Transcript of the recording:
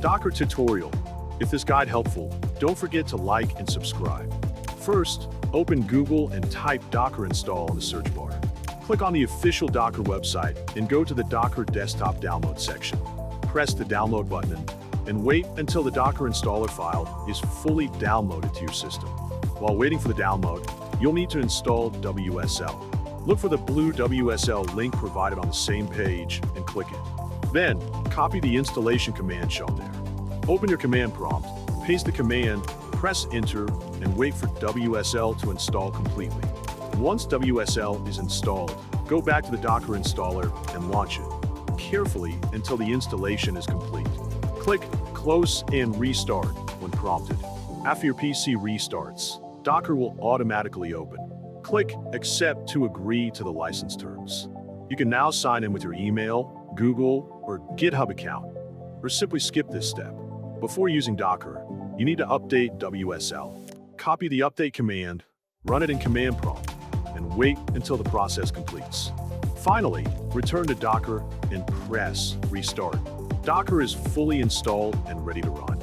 Docker tutorial. If this guide helpful, don't forget to like and subscribe. First, open Google and type Docker install in the search bar. Click on the official Docker website and go to the Docker desktop download section. Press the download button and wait until the Docker installer file is fully downloaded to your system. While waiting for the download, you'll need to install WSL. Look for the blue WSL link provided on the same page and click it. Then, copy the installation command shown there. Open your command prompt, paste the command, press enter, and wait for WSL to install completely. Once WSL is installed, go back to the Docker installer and launch it carefully until the installation is complete. Click Close and Restart when prompted. After your PC restarts, Docker will automatically open. Click Accept to agree to the license terms. You can now sign in with your email, Google, or GitHub account, or simply skip this step. Before using Docker, you need to update WSL. Copy the update command, run it in command prompt, and wait until the process completes. Finally, return to Docker and press Restart. Docker is fully installed and ready to run.